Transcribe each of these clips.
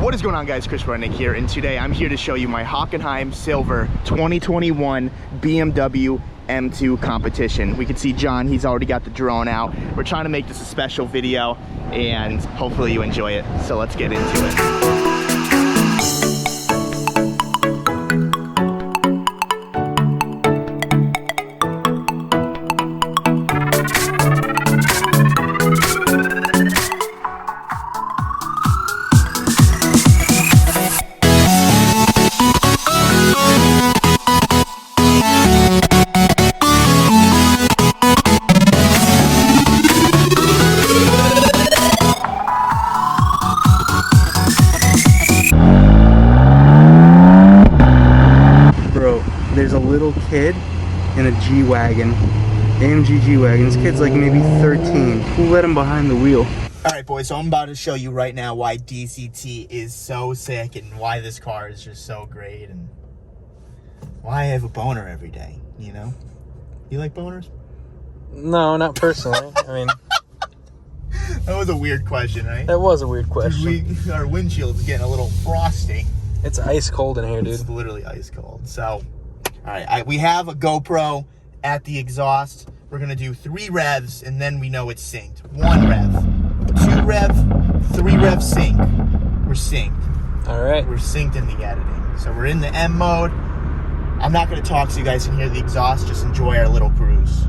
What is going on, guys? Chris Rudnick here, and today I'm here to show you my Hockenheim Silver 2021 BMW M2 competition. We can see John, he's already got the drone out. We're trying to make this a special video, and hopefully you enjoy it. So let's get into it. There's a little kid in a G-Wagon, AMG G-Wagon. This kid's like maybe 13. Who let him behind the wheel? All right, boys, so I'm about to show you right now why DCT is so sick and why this car is just so great and why I have a boner every day, you know? You like boners? No, not personally. I mean... That was a weird question, right? That was a weird question. Our windshield's getting a little frosty. It's ice cold in here, dude. It's literally ice cold. So... All right, we have a GoPro at the exhaust. We're gonna do 3 revs, and then we know it's synced. 1 rev, 2 rev, 3 rev sync. We're synced. All right. We're synced in the editing. So we're in the M mode. I'm not gonna talk so you guys can hear the exhaust. Just enjoy our little cruise.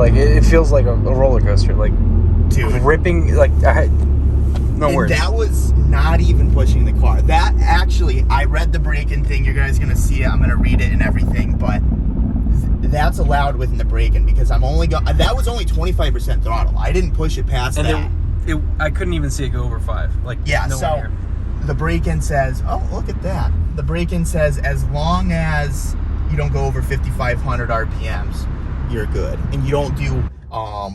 It feels like a roller coaster, like, dude, gripping, like, no words. That was not even pushing the car. That actually, I read the braking thing. You guys gonna see it. I'm gonna read it and everything, but that's allowed within the braking because I'm only that was only 25% throttle. I didn't push it past that. I couldn't even see it go over 5. Like, yeah. So the braking says, oh, look at that. The braking says as long as you don't go over 5,500 RPMs. You're good, and you don't do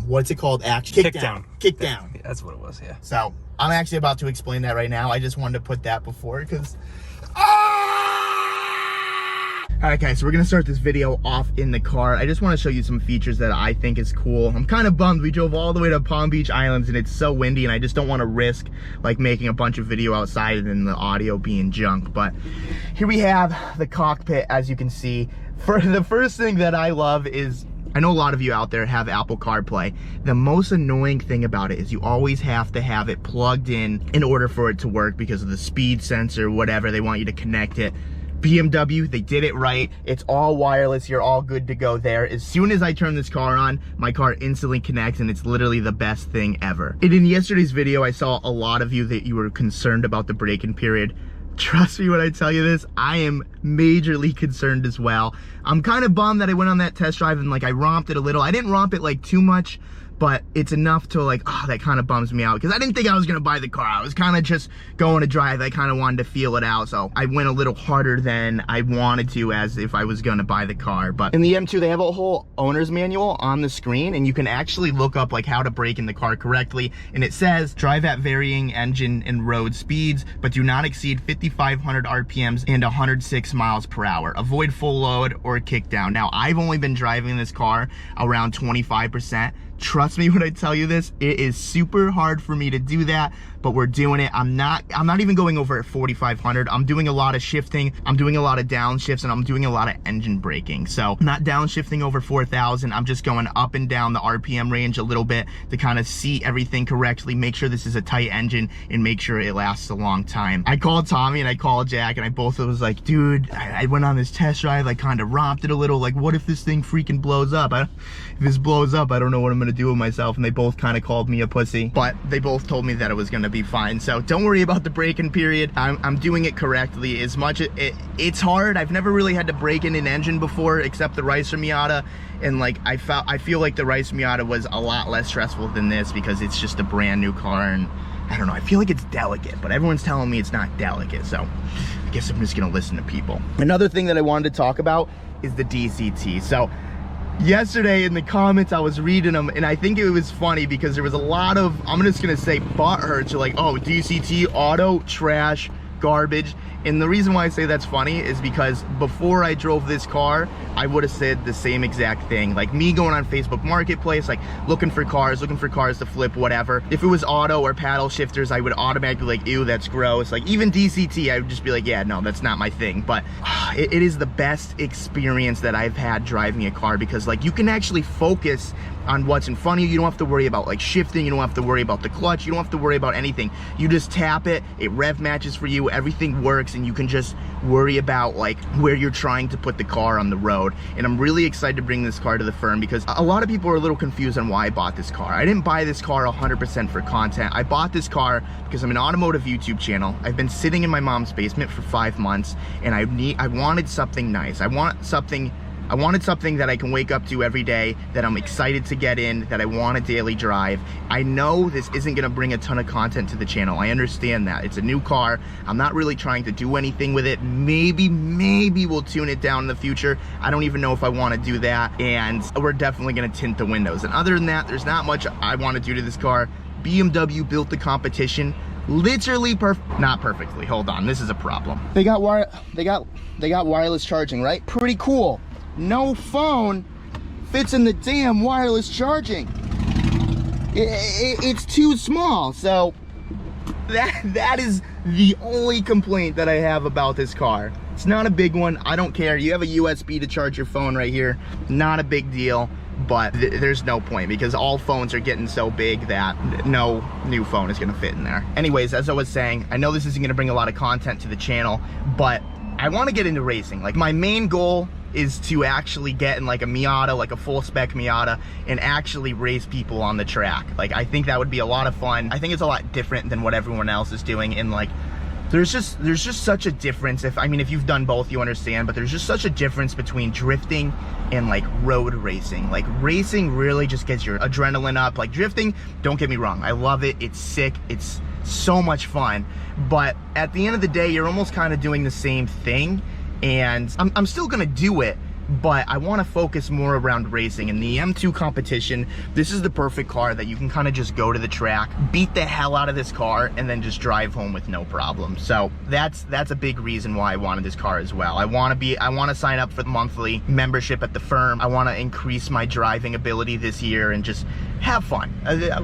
what's it called? Kick down. Yeah, that's what it was. Yeah. So I'm actually about to explain that right now. I just wanted to put that before because. All right, guys, so we're gonna start this video off in the car. I just want to show you some features that I think is cool. I'm kind of bummed. We drove all the way to Palm Beach Islands, and it's so windy, and I just don't want to risk like making a bunch of video outside and then the audio being junk. But here we have the cockpit, as you can see. For the first thing that I love is. I know a lot of you out there have Apple CarPlay. The most annoying thing about it is you always have to have it plugged in order for it to work because of the speed sensor, whatever, they want you to connect it. BMW, they did it right. It's all wireless, you're all good to go there. As soon as I turn this car on, my car instantly connects and it's literally the best thing ever. And in yesterday's video, I saw a lot of you that you were concerned about the braking period. Trust me when I tell you this, I am majorly concerned as well. I'm kind of bummed that I went on that test drive and like I romped it a little. I didn't romp it like too much, but it's enough to like, oh, that kind of bums me out because I didn't think I was gonna buy the car. I was kind of just going to drive. I kind of wanted to feel it out, so I went a little harder than I wanted to as if I was gonna buy the car. But in the M2, they have a whole owner's manual on the screen, and you can actually look up like how to brake in the car correctly, and it says drive at varying engine and road speeds, but do not exceed 5,500 RPMs and 106 miles per hour. Avoid full load or kick down. Now, I've only been driving this car around 25%. Trust me when I tell you this, it is super hard for me to do that but we're doing it. I'm not even going over at 4,500. I'm doing a lot of shifting. I'm doing a lot of downshifts, and I'm doing a lot of engine braking. So I'm not downshifting over 4,000. I'm just going up and down the RPM range a little bit to kind of see everything correctly, make sure this is a tight engine, and make sure it lasts a long time. I called Tommy and I called Jack, and I both was like, dude, I went on this test drive, I kind of romped it a little, like, what if this thing freaking blows up? If this blows up, I don't know what I'm gonna do with myself. And they both kind of called me a pussy, but they both told me that it was gonna be fine. So don't worry about the braking period. I'm doing it correctly. As much it's hard. I've never really had to brake in an engine before, except the Ricer Miata, and like I feel like the Ricer Miata was a lot less stressful than this because it's just a brand new car, and I don't know, I feel like it's delicate, but everyone's telling me it's not delicate, so I guess I'm just gonna listen to people. Another thing that I wanted to talk about is the DCT. So yesterday in the comments I was reading them, and I think it was funny because there was a lot of, I'm just gonna say, butt hurts, like, oh, DCT, auto, trash, garbage. And the reason why I say that's funny is because before I drove this car, I would have said the same exact thing. Like me going on Facebook Marketplace, like looking for cars to flip, whatever. If it was auto or paddle shifters, I would automatically be like, ew, that's gross. Like even DCT, I would just be like, yeah, no, that's not my thing. But it is the best experience that I've had driving a car, because like you can actually focus on what's in front of you. You don't have to worry about like shifting. You don't have to worry about the clutch. You don't have to worry about anything. You just tap it, it rev matches for you, everything works, and you can just worry about like where you're trying to put the car on the road. And I'm really excited to bring this car to the firm because a lot of people are a little confused on why I bought this car. I didn't buy this car 100% for content. I bought this car because I'm an automotive YouTube channel. I've been sitting in my mom's basement for 5 months, and I wanted something nice. I wanted something that I can wake up to every day, that I'm excited to get in, that I want a daily drive. I know this isn't gonna bring a ton of content to the channel. I understand that. It's a new car. I'm not really trying to do anything with it. Maybe we'll tune it down in the future. I don't even know if I wanna do that. And we're definitely gonna tint the windows. And other than that, there's not much I wanna do to this car. BMW built the competition. Literally not perfectly. Hold on, this is a problem. They got wireless charging, right? Pretty cool. No phone fits in the damn wireless charging. It's too small. So that is the only complaint that I have about this car. It's not a big one. I don't care. You have a USB to charge your phone right here. Not a big deal. But there's no point because all phones are getting so big that no new phone is gonna fit in there. Anyways, as I was saying, I know this isn't gonna bring a lot of content to the channel, but I wanna get into racing. Like my main goal is to actually get in like a Miata, like a full spec Miata, and actually race people on the track. Like I think that would be a lot of fun. I think it's a lot different than what everyone else is doing, and like there's just such a difference. If you've done both, you understand, but there's just such a difference between drifting and like road racing. Like racing really just gets your adrenaline up. Like drifting, don't get me wrong, I love it, it's sick, it's so much fun, but at the end of the day, you're almost kind of doing the same thing. And I'm still gonna do it, but I want to focus more around racing. In the M2 competition, this is the perfect car that you can kind of just go to the track, beat the hell out of this car, and then just drive home with no problem. So that's a big reason why I wanted this car as well. I want to sign up for the monthly membership at the firm. I want to increase my driving ability this year and just have fun.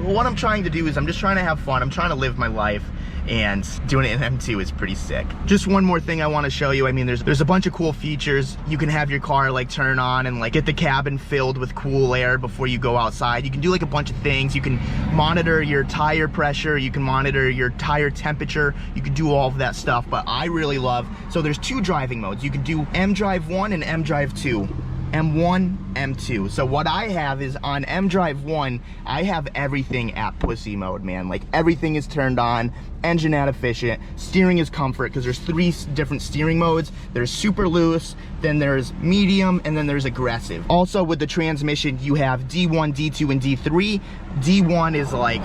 What I'm trying to do is I'm just trying to have fun. I'm trying to live my life, and doing it in M2 is pretty sick. Just one more thing I want to show you. There's a bunch of cool features. You can have your car like turn on and like get the cabin filled with cool air before you go outside. You can do like a bunch of things. You can monitor your tire pressure. You can monitor your tire temperature. You can do all of that stuff, but I really love, so there's 2 driving modes. You can do M Drive 1 and M Drive 2. M1, M2. So what I have is on M Drive 1, I have everything at pussy mode, man. Like everything is turned on, engine out efficient, steering is comfort, because there's 3 different steering modes. There's super loose, then there's medium, and then there's aggressive. Also with the transmission, you have D1, D2, and D3. D1 is like,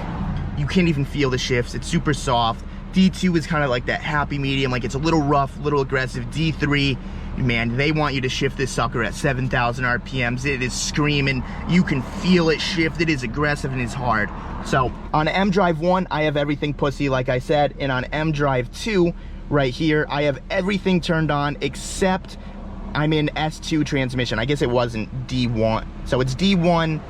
you can't even feel the shifts. It's super soft. D2 is kind of like that happy medium, like it's a little rough, a little aggressive. D3, man, they want you to shift this sucker at 7,000 RPMs. It is screaming. You can feel it shift. It is aggressive and it's hard. So on M Drive 1, I have everything pussy, like I said. And on M Drive 2, right here, I have everything turned on except I'm in S2 transmission. I guess it wasn't D1. So it's D1.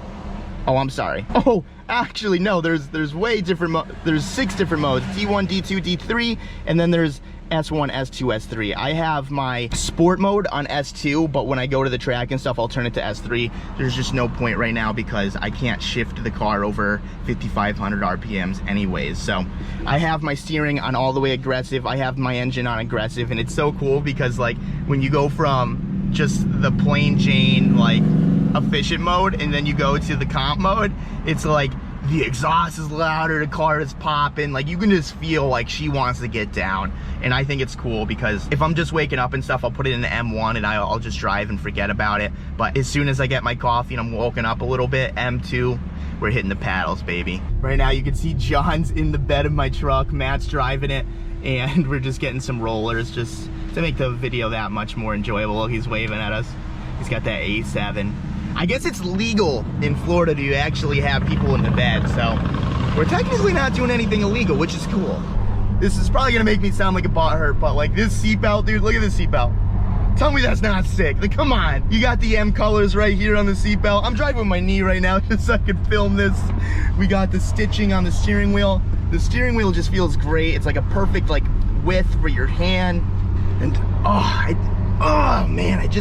Oh, I'm sorry. Oh, Actually, no, there's way different there's 6 different modes. D1, D2, D3, and then there's S1, S2, S3. I have my sport mode on S2, but when I go to the track and stuff, I'll turn it to S3. There's just no point right now because I can't shift the car over 5,500 RPMs anyways. So I have my steering on all the way aggressive. I have my engine on aggressive, and it's so cool because like when you go from just the plain Jane like efficient mode and then you go to the comp mode, it's like the exhaust is louder, the car is popping, like you can just feel like she wants to get down. And I think it's cool because if I'm just waking up and stuff, I'll put it in the M1 and I'll just drive and forget about it. But as soon as I get my coffee and I'm woken up a little bit, M2, we're hitting the paddles, baby. Right now you can see John's in the bed of my truck, Matt's driving it, and we're just getting some rollers just to make the video that much more enjoyable. He's waving at us. He's got that A7. I guess it's legal in Florida to actually have people in the bed, so we're technically not doing anything illegal, which is cool. This is probably gonna make me sound like a butthurt, but like this seatbelt, dude, look at this seatbelt. Tell me that's not sick. Like, come on. You got the M colors right here on the seatbelt. I'm driving with my knee right now just so I can film this. We got the stitching on the steering wheel. The steering wheel just feels great. It's like a perfect like width for your hand. And oh man, it's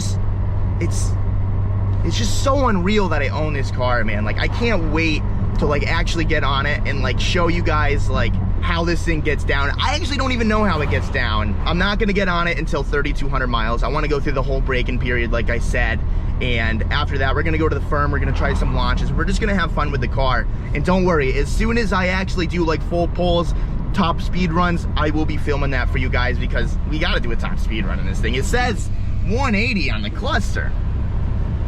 just so unreal that I own this car, man. Like I can't wait to like actually get on it and like show you guys like how this thing gets down. I actually don't even know how it gets down. I'm not gonna get on it until 3,200 miles. I wanna go through the whole braking period like I said. And after that, we're gonna go to the firm, we're gonna try some launches. We're just gonna have fun with the car. And don't worry, as soon as I actually do like full pulls, top speed runs, I will be filming that for you guys because we gotta do a top speed run in this thing. It says 180 on the cluster.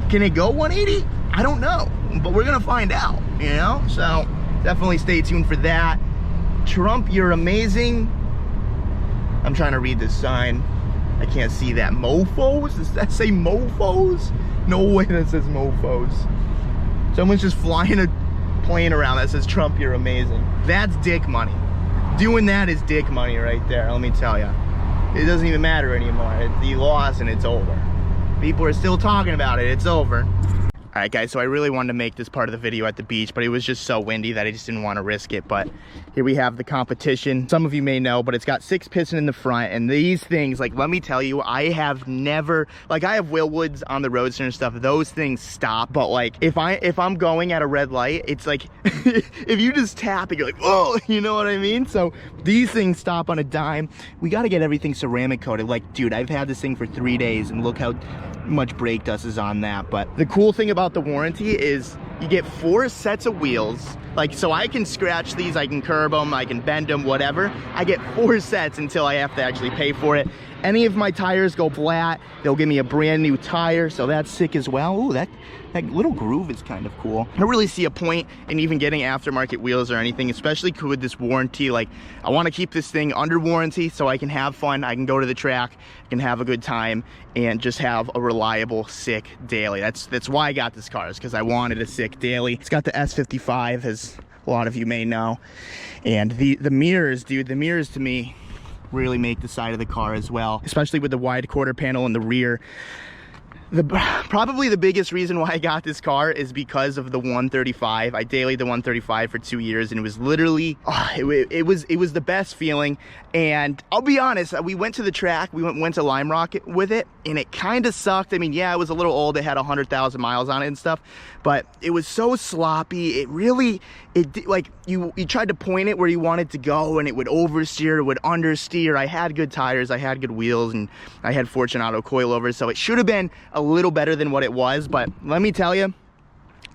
Can it go 180? I don't know, but we're gonna find out, you know? So definitely stay tuned for that. Trump, you're amazing. I'm trying to read this sign. I can't see that. Mofos? Does that say mofos? No way that says mofos. Someone's just flying a plane around that says Trump, you're amazing. That's dick money. Doing that is dick money right there, let me tell you. It doesn't even matter anymore. You lost and it's over. People are still talking about it. It's over. All right, guys, so I really wanted to make this part of the video at the beach, but it was just so windy that I just didn't want to risk it. But here we have the competition. Some of you may know, but it's got 6 piston in the front. And these things, like, let me tell you, I have never, like, I have Willwoods on the Roadster and stuff. Those things stop. But, like, if I'm going at a red light, it's like, if you just tap it, you're like, whoa, you know what I mean? So these things stop on a dime. We got to get everything ceramic coated. Like, dude, I've had this thing for 3 days, and look how much brake dust is on that. But the cool thing about the warranty is you get 4 sets of wheels. Like, so I can scratch these, I can curb them, I can bend them, whatever. I get 4 sets until I have to actually pay for it. Any of my tires go flat, they'll give me a brand new tire, so that's sick as well. Ooh, that little groove is kind of cool. I don't really see a point in even getting aftermarket wheels or anything, especially with this warranty. Like, I want to keep this thing under warranty so I can have fun, I can go to the track, I can have a good time, and just have a reliable, sick daily. That's why I got this car, is because I wanted a sick daily. It's got the S55, as a lot of you may know. And the mirrors, dude, the mirrors to me really make the side of the car as well, especially with the wide quarter panel in the rear. Probably the biggest reason why I got this car is because of the 135. I dailied the 135 for 2 years, and it was literally, it was the best feeling. And I'll be honest, we went to the track, we went to Lime Rock with it, and it kind of sucked. I mean, yeah, it was a little old, it had 100,000 miles on it and stuff, but it was so sloppy. It really, like, you tried to point it where you wanted to go, and it would oversteer, it would understeer. I had good tires, I had good wheels, and I had Fortunato coilovers, so it should have been a little better than what it was. But let me tell you,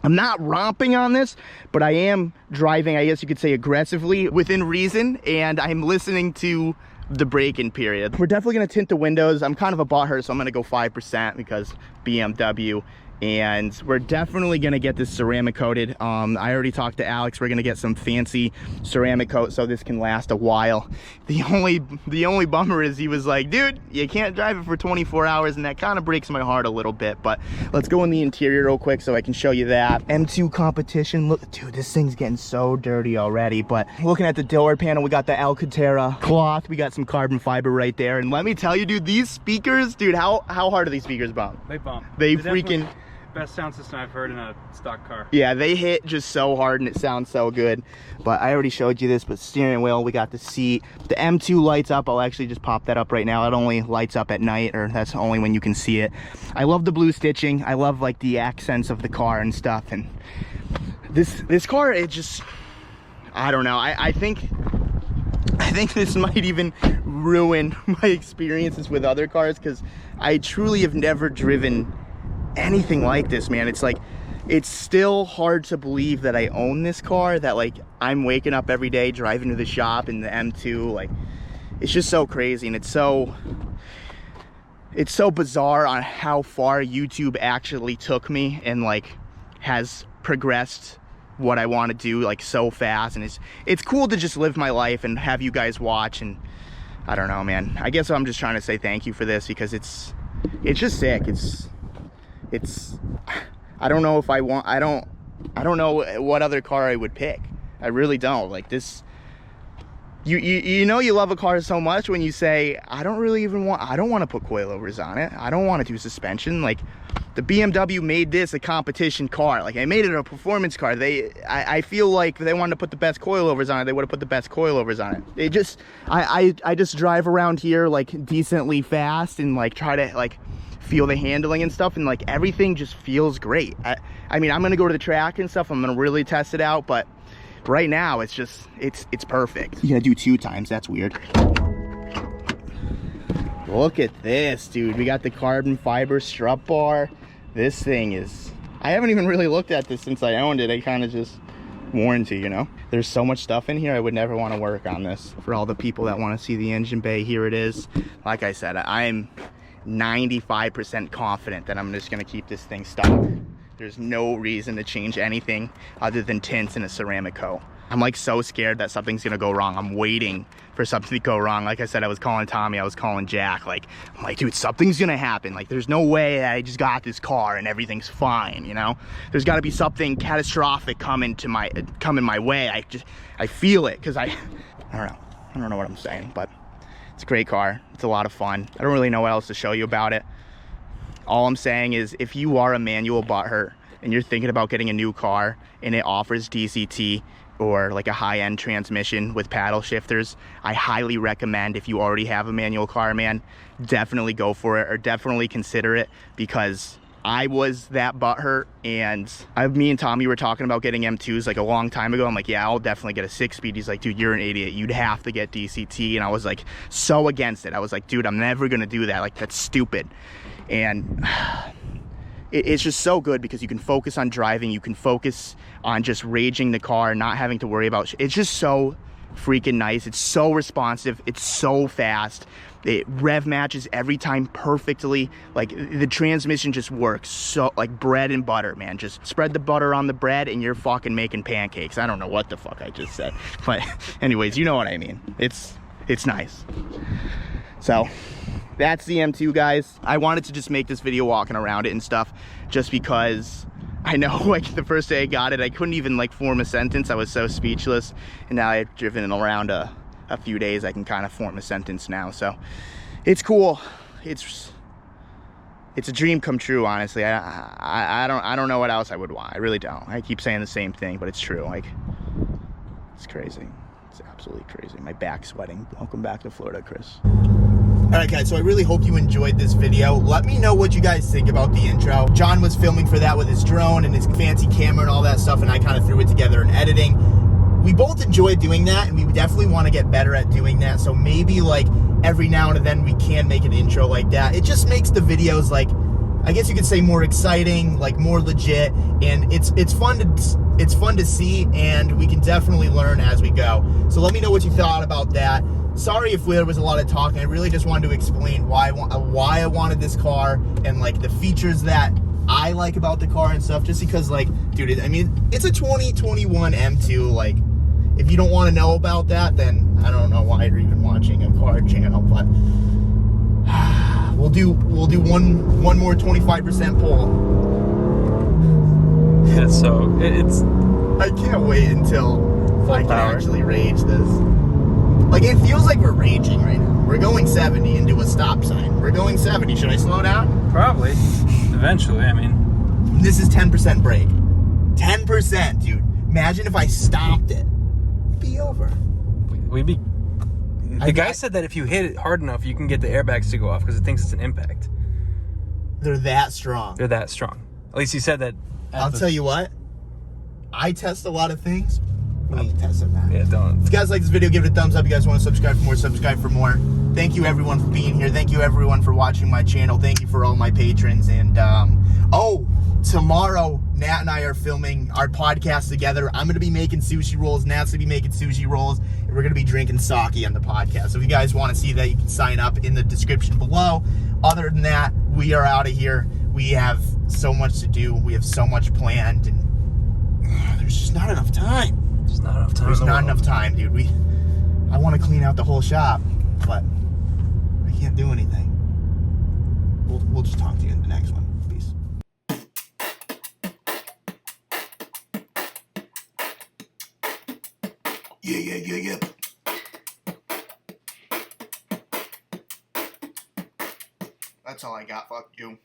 I'm not romping on this, but I am driving, I guess you could say, aggressively within reason, and I'm listening to the braking period. We're definitely gonna tint the windows. I'm kind of a butthurt, so I'm gonna go 5% because BMW. And we're definitely gonna get this ceramic coated. I already talked to Alex. We're gonna get some fancy ceramic coat so this can last a while. The only bummer is he was like, dude, you can't drive it for 24 hours, and that kind of breaks my heart a little bit. But let's go in the interior real quick so I can show you that. M2 competition. Look, dude, this thing's getting so dirty already. But looking at the door panel, we got the Alcantara cloth. We got some carbon fiber right there. And let me tell you, dude, these speakers, dude, how hard are these speakers bump? They bump. They freaking Best sound system I've heard in a stock car. Yeah, they hit just so hard and it sounds so good. But I already showed you this, but steering wheel, we got the seat. The M2 lights up. I'll actually just pop that up right now. It only lights up at night, or that's only when you can see it. I love the blue stitching. I love like the accents of the car and stuff. And this car, it just, I don't know. I think this might even ruin my experiences with other cars, because I truly have never driven anything like this, man. It's like, it's still hard to believe that I own this car, that like I'm waking up every day driving to the shop in the M2. Like, it's just so crazy, and it's so bizarre on how far YouTube actually took me and like has progressed what I want to do like so fast. And it's cool to just live my life and have you guys watch. And I don't know, man, I guess I'm just trying to say thank you for this, because it's just sick. It's I don't know if I don't know what other car I would pick. I really don't. Like this, you know, you love a car so much when you say, I don't want to put coilovers on it. I don't want to do suspension. Like, the BMW made this a competition car. Like, I made it a performance car. I feel like if they wanted to put the best coilovers on it, they would have put the best coilovers on it. I just drive around here like decently fast and like try to like feel the handling and stuff, and like everything just feels great. I mean, I'm gonna go to the track and stuff. I'm gonna really test it out, but right now it's just it's perfect. You gotta do 2 times. That's weird. Look at this, dude. We got the carbon fiber strut bar. This thing is, I haven't even really looked at this since I owned it. I kind of just warranty, you know. There's so much stuff in here. I would never want to work on this. For all the people that want to see the engine bay, here it is. Like I said, I'm 95% confident that I'm just gonna keep this thing stock. There's no reason to change anything other than tints and a ceramic coat. I'm like so scared that something's gonna go wrong. I'm waiting for something to go wrong. Like I said, I was calling Tommy, I was calling Jack. Like, I'm like, dude, something's gonna happen. Like, there's no way that I just got this car and everything's fine, you know? There's gotta be something catastrophic coming my way. I feel it, because I don't know what I'm saying, but it's a great car. It's a lot of fun. I don't really know what else to show you about it. All I'm saying is, if you are a manual butthurt and you're thinking about getting a new car and it offers DCT or like a high-end transmission with paddle shifters, I highly recommend, if you already have a manual car, man, definitely go for it, or definitely consider it, because I was that butthurt, and me and Tommy were talking about getting M2s like a long time ago. I'm like, yeah, I'll definitely get a 6-speed. He's like, dude, you're an idiot. You'd have to get DCT. And I was like, so against it. I was like, dude, I'm never gonna do that. Like, that's stupid. And it's just so good, because you can focus on driving. You can focus on just raging the car, not having to worry about it's just so freaking nice. It's so responsive. It's so fast. It rev matches every time perfectly. Like, the transmission just works so like bread and butter, man. Just spread the butter on the bread and you're fucking making pancakes. I don't know what the fuck I just said, but anyways, you know what I mean. It's nice. So that's the M2, guys. I wanted to just make this video walking around it and stuff, just because I know, like, the first day I got it, I couldn't even like form a sentence. I was so speechless, and now I've driven it around a few days, I can kind of form a sentence now. So it's cool. It's a dream come true, honestly. I don't know what else I would want. I really don't. I keep saying the same thing, but it's true. Like, it's crazy. It's absolutely crazy. My back's sweating. Welcome back to Florida, Chris. All right, guys, so I really hope you enjoyed this video. Let me know what you guys think about the intro. John was filming for that with his drone and his fancy camera and all that stuff, and I kind of threw it together in editing. We both enjoy doing that, and we definitely want to get better at doing that. So maybe like every now and then we can make an intro like that. It just makes the videos, like, I guess you could say, more exciting, like more legit, and it's fun to see, and we can definitely learn as we go. So let me know what you thought about that. Sorry if there was a lot of talking. I really just wanted to explain why I wanted this car, and like the features that I like about the car and stuff, just because, like, dude, I mean, it's a 2021 M2. Like, if you don't want to know about that, then I don't know why you're even watching a car channel. But we'll do one more 25% pull. Yeah, so it's I can't wait until I can power. actually rage this. Like, it feels like we're raging right now. We're going 70 into a stop sign. We're going 70. Should I slow down? probably eventually. I mean, This is 10% brake. 10%, dude. Imagine if I stopped it. It'd be over. We'd be... The guy said that if you hit it hard enough, you can get the airbags to go off because it thinks it's an impact. They're that strong. They're that strong. At least he said that. I'll tell you what. I test a lot of things. We ain't testing that. Yeah, don't. If you guys like this video, give it a thumbs up. If you guys want to subscribe for more, subscribe for more. Thank you everyone for being here. Thank you everyone for watching my channel. Thank you for all my patrons. And tomorrow Nat and I are filming our podcast together. I'm going to be making sushi rolls. Nat's going to be making sushi rolls. And we're going to be drinking sake on the podcast. So if you guys want to see that, you can sign up in the description below. Other than that, we are out of here. We have so much to do. We have so much planned. And there's just not enough time. There's not enough time. There's not enough time, dude. I want to clean out the whole shop, but I can't do anything. We'll just talk to you in the next one. Peace. Yeah. That's all I got. Fuck you.